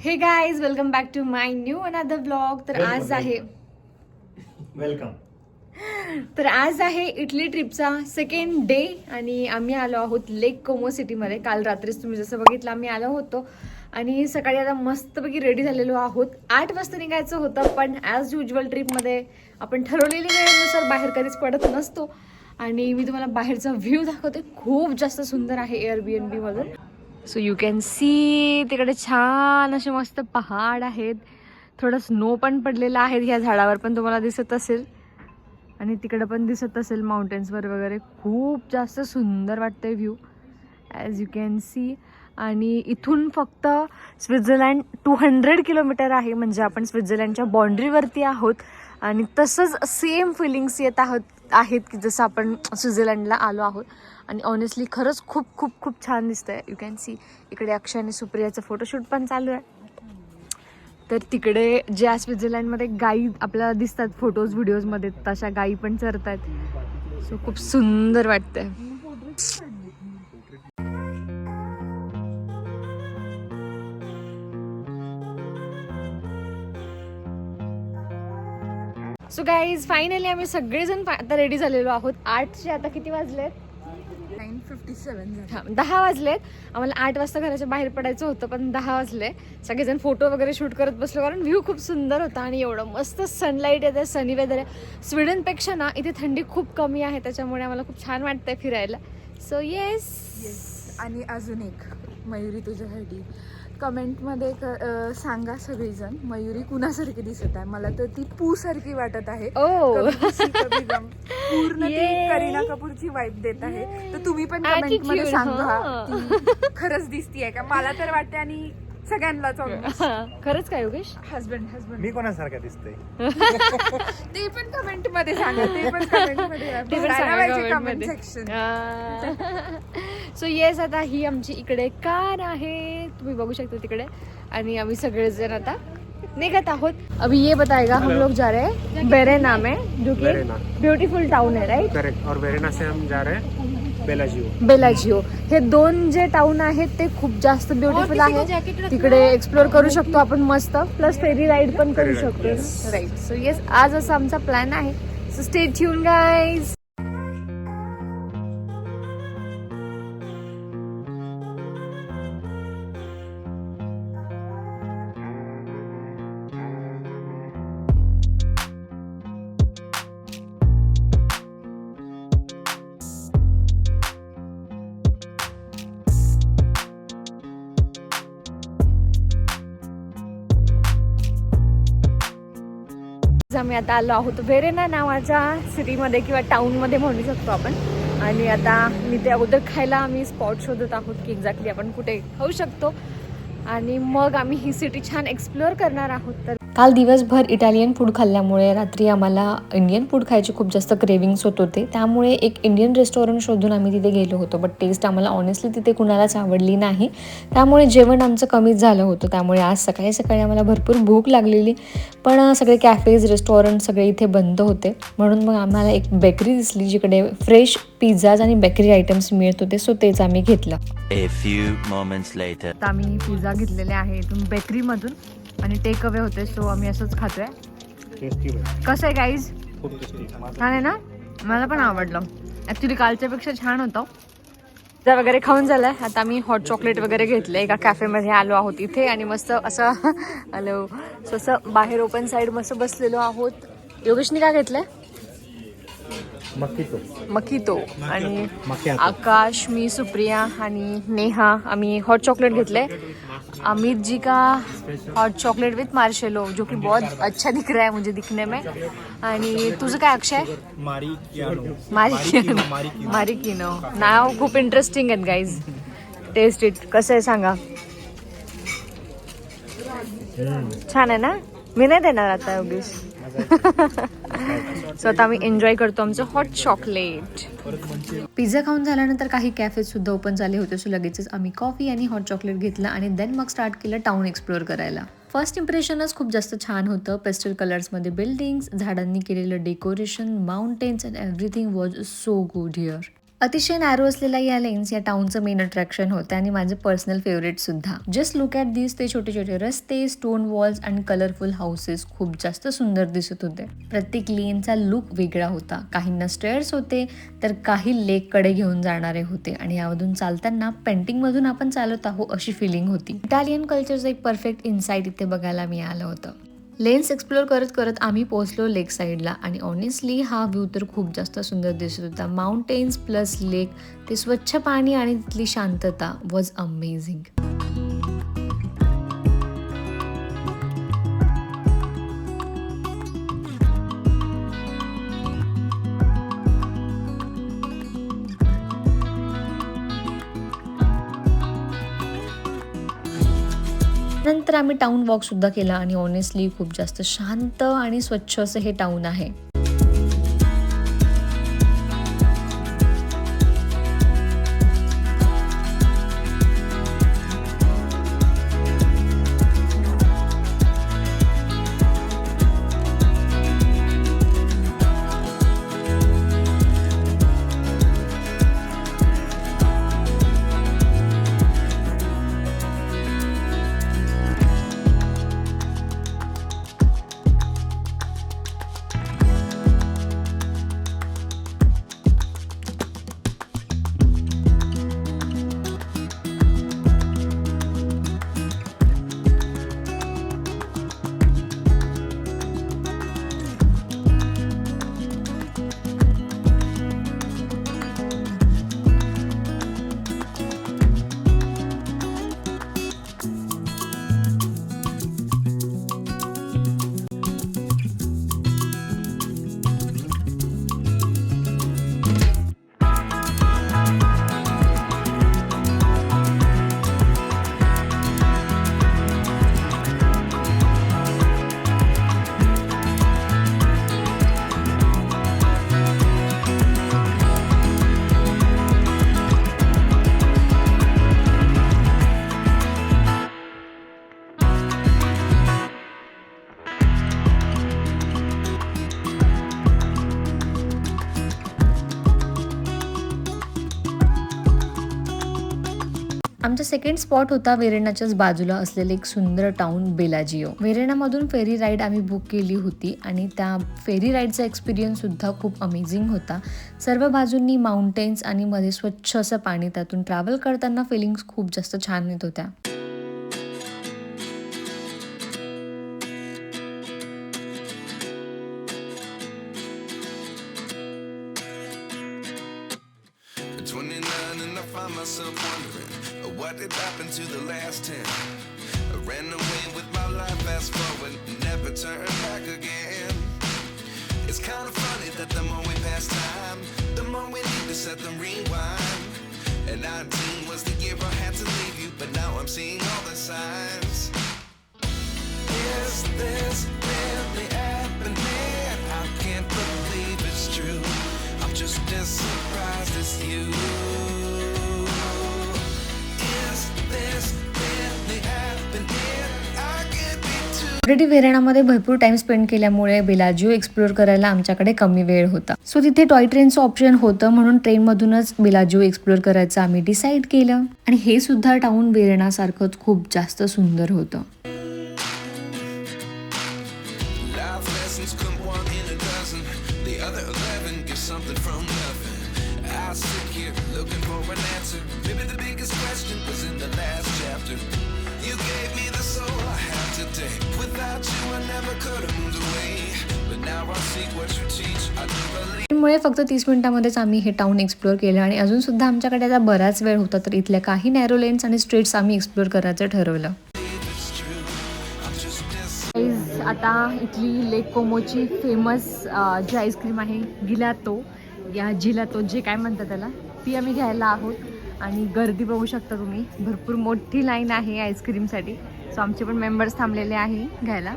हे guys welcome back to my new another blog. तर आज आहे इटली ट्रिपचा सेकंड डे आणि आम्ही आलो आहोत लेक कोमो सिटीमध्ये. काल रात्रीच तुम्ही जसं बघितलं आम्ही आलो होतो आणि सकाळी आता मस्तपैकी रेडी झालेलो आहोत. 8 वाजता निघायचं होतं, पण ॲज युजल ट्रिपमध्ये आपण ठरवलेल्या वेळेनुसार बाहेर कधीच पडत नसतो. आणि मी तुम्हाला बाहेरचा व्ह्यू दाखवते, खूप जास्त सुंदर आहे एअरबीएनबी मधून. सो यू कॅन सी तिकडे छान असे मस्त पहाड आहेत. थोडं स्नो पण पडलेला आहे ह्या झाडावर, पण तुम्हाला दिसत असेल आणि तिकडे पण दिसत असेल माउंटेन्सवर वगैरे. खूप जास्त सुंदर वाटतंय view as you can see. आणि इथून फक्त स्वित्झर्लंड 200 किलोमीटर आहे, म्हणजे आपण स्वित्झर्लंडच्या बाँड्रीवरती आहोत. आणि तसंच सेम फिलिंग्स येत आहेत की जसं आपण स्वित्झर्लंडला आलो आहोत. आणि ऑनेस्टली खरंच खूप खूप खूप छान दिसतंय. यू कॅन सी इकडे अक्षय आणि सुप्रियाचं फोटोशूट पण चालू आहे. तर तिकडे ज्या स्वित्झर्लंडमध्ये गाई आपल्याला दिसतात फोटोज व्हिडिओजमध्ये, तशा गाई पण चरतात. सो खूप सुंदर वाटतंय. सो गाईज फायनली आम्ही सगळेजण आता रेडी झालेलो आहोत. 8चे आता किती वाजलेत? 9:57. 10 वाजलेत. आम्हाला 8 वाजता घराच्या बाहेर पडायचं होतं, पण 10 वाजले. सगळेजण फोटो वगैरे शूट करत बसलो, कारण व्ह्यू खूप सुंदर होता आणि एवढं मस्त सनलाईट येते, सनी वेदर आहे. स्वीडनपेक्षा ना इथे थंडी खूप कमी आहे, त्याच्यामुळे आम्हाला खूप छान वाटतंय फिरायला. So yes. आणि अजून एक मयुरी तुझ्यासाठी कमेंटमध्ये सांगा सगळीजण, मयुरी कुणासारखी दिसत आहे. मला तर ती पू सारखी वाटत आहे. ओ पूर्ण ती करीना कपूरची वाईब देत आहे. तर तुम्ही पण कमेंट मध्ये सांगा ती खरंच दिसतीये का. मला तर वाटते आणि सगळ्यांनाच. खरंच काय योगेश? हसबंड मी कोणासारखं दिसतोय ते पण कमेंट मध्ये सांगा. ते पण कमेंट सेक्शन. सो येस, आता ही आमची इकडे कार आहे, तुम्ही बघू शकता तिकडे. आणि आम्ही सगळेजण आता निघत आहोत. अभी ये बताएगा, हम लोग जा रहे हैं वेरेना में, जो कि ब्यूटीफुल टाउन है, राइट? करेक्ट. और वेरेना से हम जा रहे हैं बेलाजिओ. हे 2 जे टाउन आहेत ते खूप जास्त ब्युटिफुल आहे. तिकडे एक्सप्लोर करू शकतो आपण मस्त, प्लस फेरी राईड पण करू शकतो, राईट? सो येस, आज असा आमचा प्लॅन आहे. So stay tune guys. आम्ही आता आलो आहोत वेरेना नावाच्या सिटीमध्ये किंवा टाउनमध्ये म्हणू शकतो आपण. आणि आता मी ते अगोदर खायला आम्ही स्पॉट शोधत आहोत की एक्झॅक्टली आपण कुठे खाऊ शकतो, आणि मग आम्ही ही सिटी छान एक्सप्लोअर करणार आहोत. तर काल दिवसभर इटालियन फूड खाल्ल्यामुळे रात्री आम्हाला इंडियन फूड खायची खूप जास्त क्रेविंग्स होत होते. त्यामुळे एक इंडियन रेस्टॉरंट शोधून आम्ही तिथे गेलो होतो, बट टेस्ट आम्हाला ऑनेस्टली तिथे कुणालाच आवडली नाही. त्यामुळे जेवण आमचं कमीच झालं होतं. त्यामुळे आज सकाळी सकाळी आम्हाला भरपूर भूक लागलेली, पण सगळे कॅफेज रेस्टॉरंट सगळे इथे बंद होते. म्हणून मग आम्हाला एक बेकरी दिसली जिकडे फ्रेश पिझ्झाज आणि बेकरी आयटम्स मिळत होते. सो तेच आम्ही घेतलं. आता आम्ही पिझ्झा घेतलेले आहे इथून बेकरीमधून आणि टेक अवे होते, सो आम्ही असंच खातोय. कसं आहे गाईज? छान आहे ना? मला पण आवडलं ॲक्च्युली, कालच्यापेक्षा छान होतं. पिझ्झा वगैरे खाऊन झालाय. आता आम्ही हॉट चॉकलेट वगैरे घेतलं. एका कॅफेमध्ये आलो आहोत इथे आणि मस्त असं आलो. सो असं बाहेर ओपन साईड मस्त बसलेलो आहोत. योगेशनी काय घेतलंय? मकितो. आणि आकाश, मी, सुप्रिया आणि नेहा आम्ही हॉट चॉकलेट घेतले. अमित जी का हॉट चॉकलेट विथ मार्शेलो, जो कि बहुत अच्छा दिख रहा है मुझे दिखने में. आणि तुझं काय अक्षय? मारिकिनो. नाव खूप इंटरेस्टिंग आहेत गाईज. Taste it. कसं आहे सांगा? छान आहे ना? मी नाही देणार आता योगेश. सो आता आम्ही एन्जॉय करतो आमचं हॉट चॉकलेट. पिझ्झा खाऊन झाल्यानंतर काही कॅफे सुद्धा ओपन झाले होते. सो लगेचच आम्ही कॉफी आणि हॉट चॉकलेट घेतलं आणि देन मग स्टार्ट केलं टाउन एक्सप्लोअर करायला. फर्स्ट इम्प्रेशनच खूप जास्त छान होतं. पेस्टल कलर्समध्ये बिल्डिंग्स, झाडांनी केलेलं decoration, mountains and everything was so good here. अतिशय नॅरो असलेल्या या लेन्स या टाउनचं मेन अट्रॅक्शन होतं आणि माझं पर्सनल फेवरेट सुद्धा. जस्ट लुक ॲट दिस. ते छोटे छोटे रस्ते, स्टोन वॉल्स आणि कलरफुल हाऊसेस खूप जास्त सुंदर दिसत होते. प्रत्येक लेनचा लुक वेगळा होता. काहींना स्टेअर्स होते तर काही लेककडे घेऊन जाणारे होते आणि यामधून चालताना पेंटिंगमधून आपण चालत आहोत अशी फिलिंग होती. इटालियन कल्चरचं एक परफेक्ट इन्साईट इथे बघायला मिळालं होतं. लेन्स एक्सप्लोर करत करत आम्ही पोहोचलो लेक साईडला आणि ऑनेस्टली हा व्ह्यू तर खूप जास्त सुंदर दिसत होता. माउंटेन्स प्लस लेक, ते स्वच्छ पाणी आणि तिथली शांतता वॉज अमेझिंग. नंतर आम्ही टाउन वॉक सुद्धा केला आणि ऑनेस्टली खूप जास्त शांत आणि स्वच्छ असं हे टाउन आहे. आमचा सेकंड स्पॉट होता वेरेनाच्याच बाजूला असलेले एक सुंदर टाउन बेलाजिओ. वेरेनामधून फेरी राईड आम्ही बुक केली होती आणि त्या फेरी राईडचा एक्सपिरियन्स सुद्धा खूप अमेझिंग होता. सर्व बाजूंनी माउंटेन्स आणि मध्ये स्वच्छ असं पाणी, त्यातून ट्रॅव्हल करताना फिलिंग्स खूप जास्त छान येत होत्या. Myself wondering what did happen to the last 10. I ran away with my life, fast forward, never turn back again. It's kind of funny that the more we pass time, the more we need to set them rewind. And 19 was the year I had to leave you, but now I'm seeing all the signs. Is this really happening? I can't believe it's true. I'm just as surprised as you. Already वेरेनामध्ये भरपूर time spend केल्यामुळे बेलाजिओ explore करायला आमच्याकडे कमी वेळ होता. So तिथे toy ट्रेनचं ऑप्शन होतं, म्हणून ट्रेनमधूनच बेलाजिओ एक्सप्लोर करायचं आम्ही डिसाईड केलं. आणि हे सुद्धा टाउन वेरेनासारखंच खूप जास्त सुंदर होतं. मुळे फक्त 30 मिनिटांमध्येच आम्ही हे टाउन एक्सप्लोर केलं आणि अजून सुद्धा आमच्याकडे आता बराच वेळ होता, तर इथल्या काही नॅरो लेन्स आणि स्ट्रीट्स आम्ही एक्सप्लोर करायचं ठरवलं. आता इथली लेक कोमोची फेमस जी आईस्क्रीम आहे गिलातो या जिलातो जे काय म्हणतात त्याला, ती आम्ही घ्यायला आहोत. आणि गर्दी बघू शकता तुम्ही, भरपूर मोठी लाईन आहे आईस्क्रीमसाठी. सो आमचे पण मेंबर्स थांबलेले आहे घ्यायला.